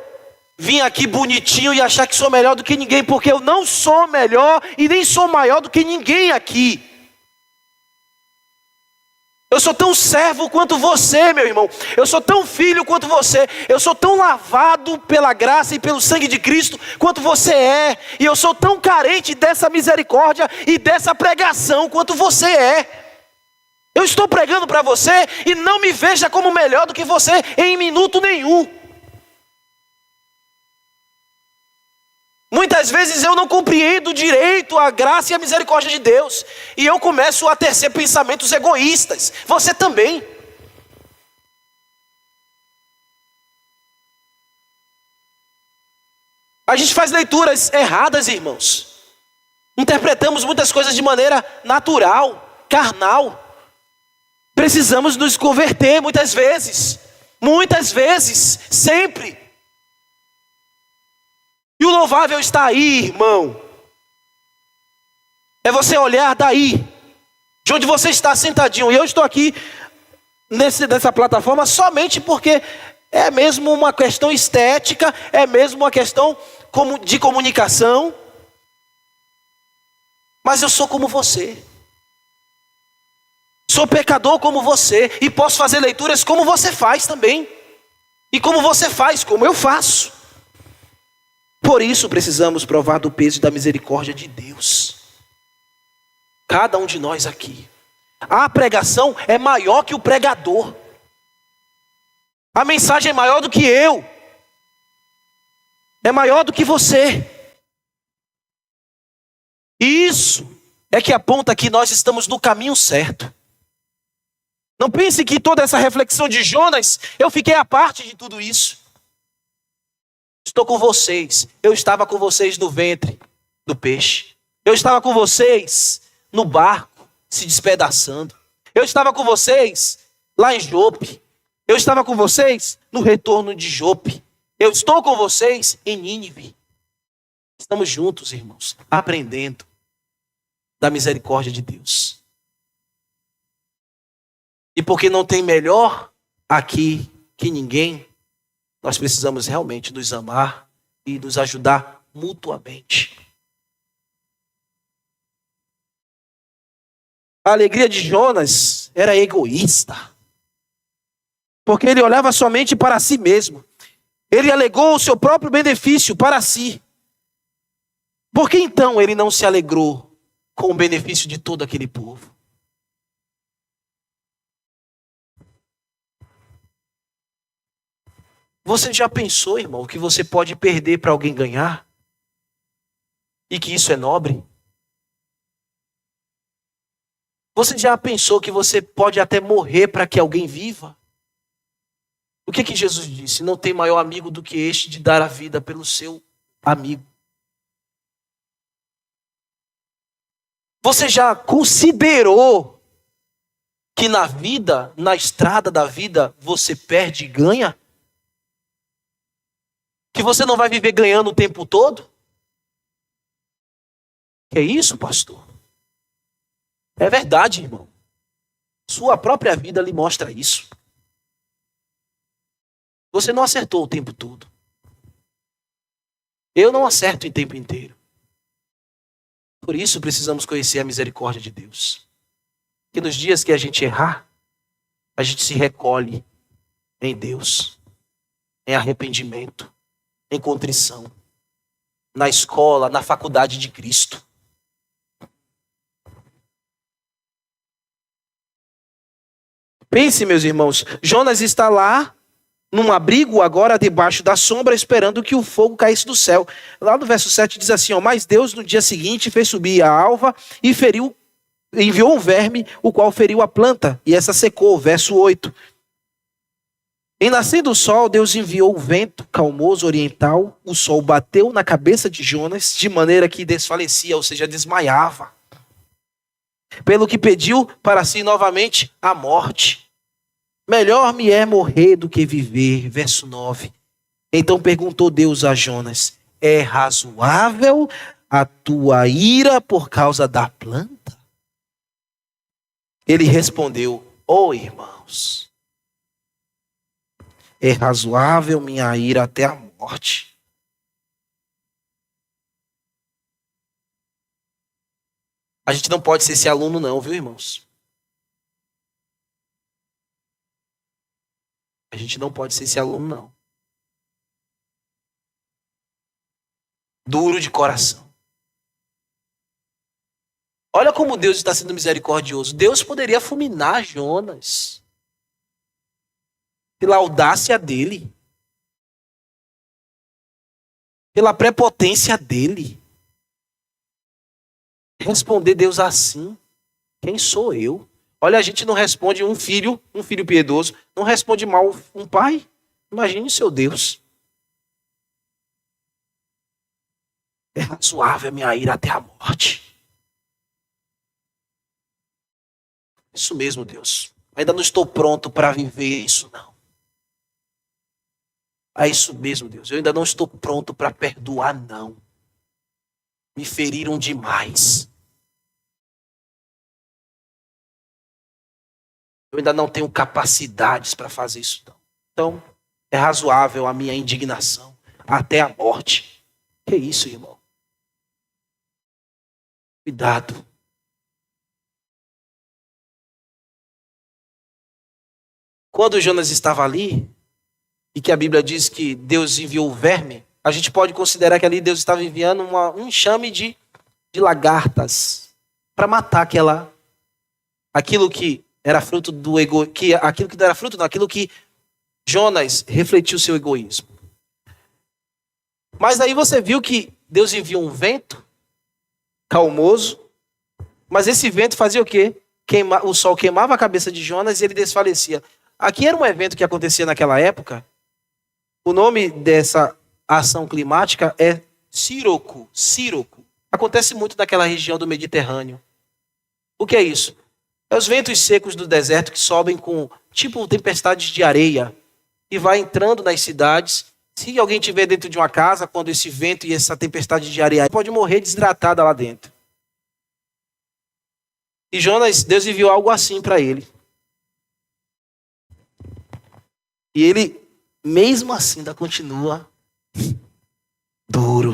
S2: vir aqui bonitinho e achar que sou melhor do que ninguém, porque eu não sou melhor e nem sou maior do que ninguém aqui. Eu sou tão servo quanto você, meu irmão. Eu sou tão filho quanto você. Eu sou tão lavado pela graça e pelo sangue de Cristo quanto você é. E eu sou tão carente dessa misericórdia e dessa pregação quanto você é. Eu estou pregando para você e não me veja como melhor do que você em minuto nenhum. Muitas vezes eu não compreendo direito a graça e a misericórdia de Deus. E eu começo a tecer pensamentos egoístas. Você também. A gente faz leituras erradas, irmãos. Interpretamos muitas coisas de maneira natural, carnal. Precisamos nos converter muitas vezes. Muitas vezes, sempre. E o louvável está aí, irmão. É você olhar daí, de onde você está sentadinho. E eu estou aqui nessa plataforma somente porque é mesmo uma questão estética, é mesmo uma questão de comunicação. Mas eu sou como você. Sou pecador como você. E posso fazer leituras como você faz também. E como você faz, como eu faço. Por isso precisamos provar do peso e da misericórdia de Deus. Cada um de nós aqui. A pregação é maior que o pregador. A mensagem é maior do que eu. É maior do que você. E isso é que aponta que nós estamos no caminho certo. Não pense que toda essa reflexão de Jonas, eu fiquei à parte de tudo isso. Estou com vocês. Eu estava com vocês no ventre do peixe. Eu estava com vocês no barco, se despedaçando. Eu estava com vocês lá em Jope. Eu estava com vocês no retorno de Jope. Eu estou com vocês em Nínive. Estamos juntos, irmãos, aprendendo da misericórdia de Deus. E porque não tem melhor aqui que ninguém, nós precisamos realmente nos amar e nos ajudar mutuamente. a alegria de Jonas era egoísta. Porque ele olhava somente para si mesmo. Ele alegou o seu próprio benefício para si. Por que então ele não se alegrou com o benefício de todo aquele povo? Você já pensou, irmão, que você pode perder para alguém ganhar? E que isso é nobre? Você já pensou que você pode até morrer para que alguém viva? O que Jesus disse? Não tem maior amigo do que este de dar a vida pelo seu amigo. Você já considerou que na vida, na estrada da vida, você perde e ganha? Que você não vai viver ganhando o tempo todo? Que é isso, pastor? É verdade, irmão. Sua própria vida lhe mostra isso. Você não acertou o tempo todo. Eu não acerto em tempo inteiro. Por isso precisamos conhecer a misericórdia de Deus. Que nos dias que a gente errar, a gente se recolhe em Deus, em arrependimento, em contrição, na escola, na faculdade de Cristo. Pense, meus irmãos, Jonas está lá, num abrigo agora debaixo da sombra, esperando que o fogo caísse do céu. Lá no verso 7 diz assim, mas Deus no dia seguinte fez subir a alva e enviou um verme, o qual feriu a planta, e essa secou. Verso 8. Em nascendo o sol, Deus enviou o vento calmoso oriental, o sol bateu na cabeça de Jonas, de maneira que desfalecia, ou seja, desmaiava. Pelo que pediu para si novamente a morte. Melhor me é morrer do que viver. Verso 9. Então perguntou Deus a Jonas, é razoável a tua ira por causa da planta? Ele respondeu, irmãos, é razoável minha ira até a morte. A gente não pode ser esse aluno não, viu, irmãos? A gente não pode ser esse aluno não. Duro de coração. Olha como Deus está sendo misericordioso. Deus poderia fulminar Jonas pela audácia dele, pela prepotência dele. Responder Deus assim, quem sou eu? Olha, a gente não responde um filho piedoso, não responde mal um pai. Imagine o seu Deus. É razoável a minha ira até a morte. Isso mesmo, Deus. Ainda não estou pronto para viver isso, não. É isso mesmo, Deus. Eu ainda não estou pronto para perdoar, não. Me feriram demais. Eu ainda não tenho capacidades para fazer isso, não. Então, é razoável a minha indignação até a morte. Que isso, irmão? Cuidado. Quando Jonas estava ali, e que a Bíblia diz que Deus enviou o verme, a gente pode considerar que ali Deus estava enviando um enxame de lagartas para matar aquilo que era fruto do aquilo que não era fruto, não, aquilo que Jonas refletiu seu egoísmo. Mas aí você viu que Deus enviou um vento calmoso, mas esse vento fazia o quê? O sol queimava a cabeça de Jonas e ele desfalecia. Aqui era um evento que acontecia naquela época. O nome dessa ação climática é síroco. Acontece muito naquela região do Mediterrâneo. O que é isso? É os ventos secos do deserto que sobem com tipo tempestades de areia e vai entrando nas cidades. Se alguém estiver dentro de uma casa, quando esse vento e essa tempestade de areia pode morrer desidratada lá dentro. E Jonas, Deus enviou algo assim para ele. E ele, mesmo assim, ainda continua duro.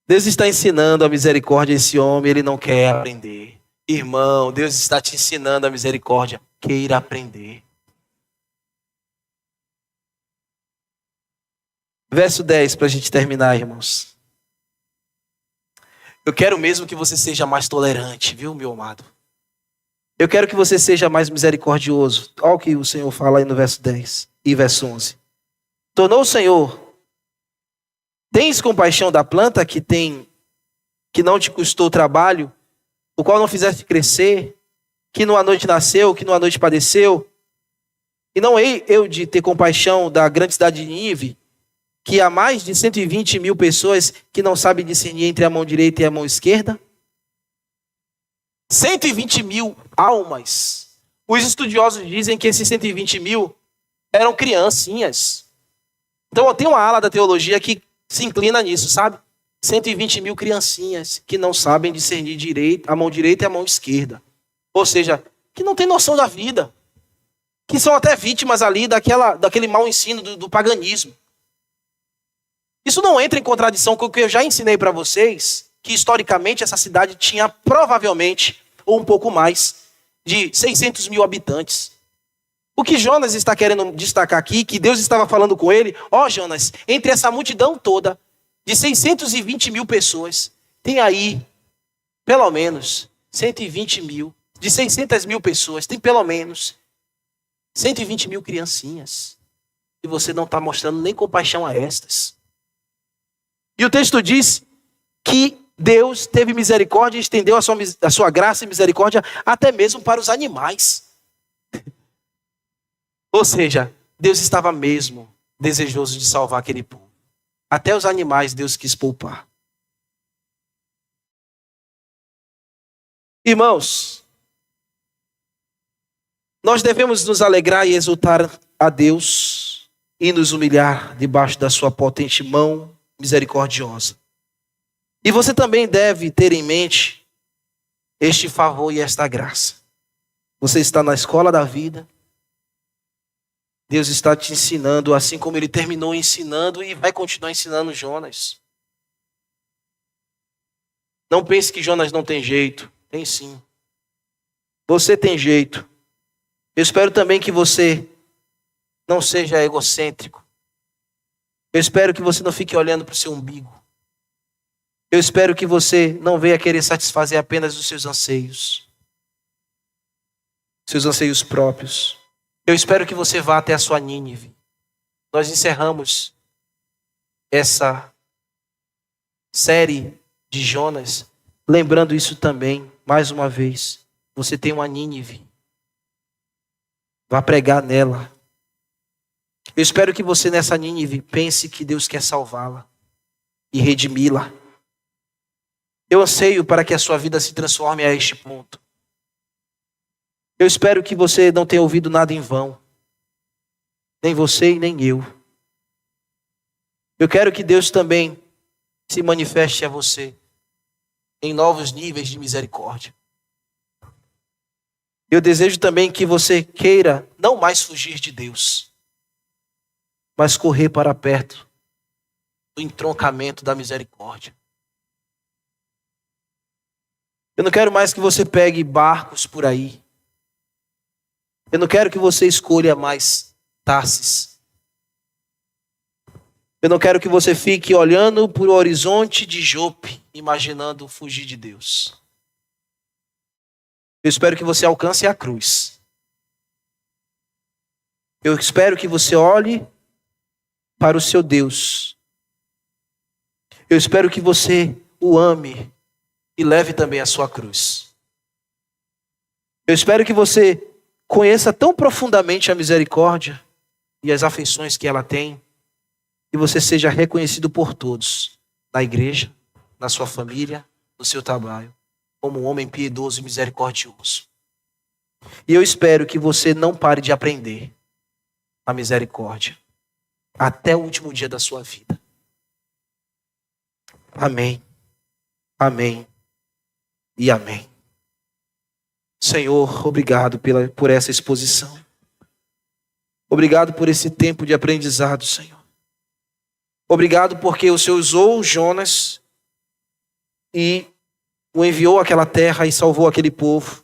S2: Deus está ensinando a misericórdia a esse homem, ele não quer aprender. Irmão, Deus está te ensinando a misericórdia. Queira aprender. Verso 10, para a gente terminar, irmãos. Eu quero mesmo que você seja mais tolerante, viu, meu amado? Eu quero que você seja mais misericordioso. Olha o que o Senhor fala aí no verso 10 e verso 11. Tornou o Senhor: tens compaixão da planta que não te custou trabalho, o qual não fizeste crescer, que numa noite nasceu, que numa noite padeceu? E não hei eu de ter compaixão da grande cidade de Nínive, que há mais de 120 mil pessoas que não sabem discernir entre a mão direita e a mão esquerda? 120 mil almas. Os estudiosos dizem que esses 120 mil eram criancinhas. Então tem uma ala da teologia que se inclina nisso, sabe? 120 mil criancinhas que não sabem discernir a mão direita e a mão esquerda. Ou seja, que não tem noção da vida. Que são até vítimas ali daquele mau ensino do paganismo. Isso não entra em contradição com o que eu já ensinei para vocês, que historicamente essa cidade tinha provavelmente, ou um pouco mais, de 600 mil habitantes. O que Jonas está querendo destacar aqui, que Deus estava falando com ele: ó Jonas, entre essa multidão toda, de 620 mil pessoas, tem aí, pelo menos, 120 mil, de 600 mil pessoas, tem pelo menos 120 mil criancinhas. E você não está mostrando nem compaixão a estas. E o texto diz que Deus teve misericórdia e estendeu a sua graça e misericórdia até mesmo para os animais. Ou seja, Deus estava mesmo desejoso de salvar aquele povo. Até os animais Deus quis poupar. Irmãos, nós devemos nos alegrar e exultar a Deus e nos humilhar debaixo da sua potente mão misericordiosa. E você também deve ter em mente este favor e esta graça. Você está na escola da vida. Deus está te ensinando, assim como Ele terminou ensinando e vai continuar ensinando Jonas. Não pense que Jonas não tem jeito. Tem sim. Você tem jeito. Eu espero também que você não seja egocêntrico. Eu espero que você não fique olhando para o seu umbigo. Eu espero que você não venha querer satisfazer apenas os seus anseios próprios. Eu espero que você vá até a sua Nínive. Nós encerramos essa série de Jonas lembrando isso também, mais uma vez. Você tem uma Nínive. Vá pregar nela. Eu espero que você nessa Nínive pense que Deus quer salvá-la e redimi-la. Eu anseio para que a sua vida se transforme a este ponto. Eu espero que você não tenha ouvido nada em vão. Nem você e nem eu. Eu quero que Deus também se manifeste a você em novos níveis de misericórdia. Eu desejo também que você queira não mais fugir de Deus, mas correr para perto do entroncamento da misericórdia. Eu não quero mais que você pegue barcos por aí. Eu não quero que você escolha mais Tarsis. Eu não quero que você fique olhando para o horizonte de Jope, imaginando fugir de Deus. Eu espero que você alcance a cruz. Eu espero que você olhe para o seu Deus. Eu espero que você o ame e leve também a sua cruz. Eu espero que você conheça tão profundamente a misericórdia e as afeições que ela tem, e você seja reconhecido por todos, na igreja, na sua família, no seu trabalho, como um homem piedoso e misericordioso. E eu espero que você não pare de aprender a misericórdia até o último dia da sua vida. Amém. Amém. E amém. Senhor, obrigado por essa exposição. Obrigado por esse tempo de aprendizado, Senhor. Obrigado porque o Senhor usou Jonas e o enviou àquela terra e salvou aquele povo.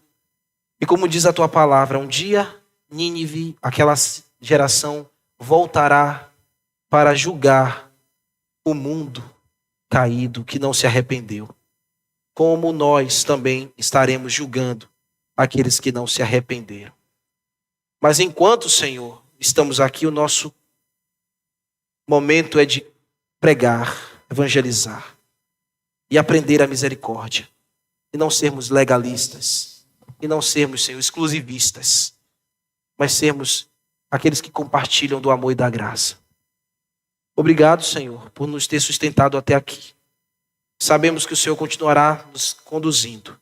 S2: E como diz a tua palavra, um dia Nínive, aquela geração, voltará para julgar o mundo caído que não se arrependeu. Como nós também estaremos julgando aqueles que não se arrependeram. Mas enquanto, Senhor, estamos aqui, o nosso momento é de pregar, evangelizar e aprender a misericórdia. E não sermos legalistas. E não sermos, Senhor, exclusivistas. Mas sermos aqueles que compartilham do amor e da graça. Obrigado, Senhor, por nos ter sustentado até aqui. Sabemos que o Senhor continuará nos conduzindo.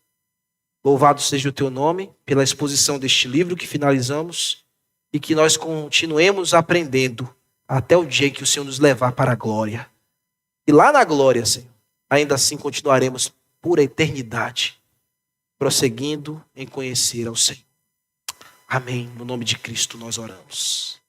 S2: Louvado seja o teu nome pela exposição deste livro que finalizamos e que nós continuemos aprendendo até o dia em que o Senhor nos levar para a glória. E lá na glória, Senhor, ainda assim continuaremos por a eternidade, prosseguindo em conhecer ao Senhor. Amém. No nome de Cristo nós oramos.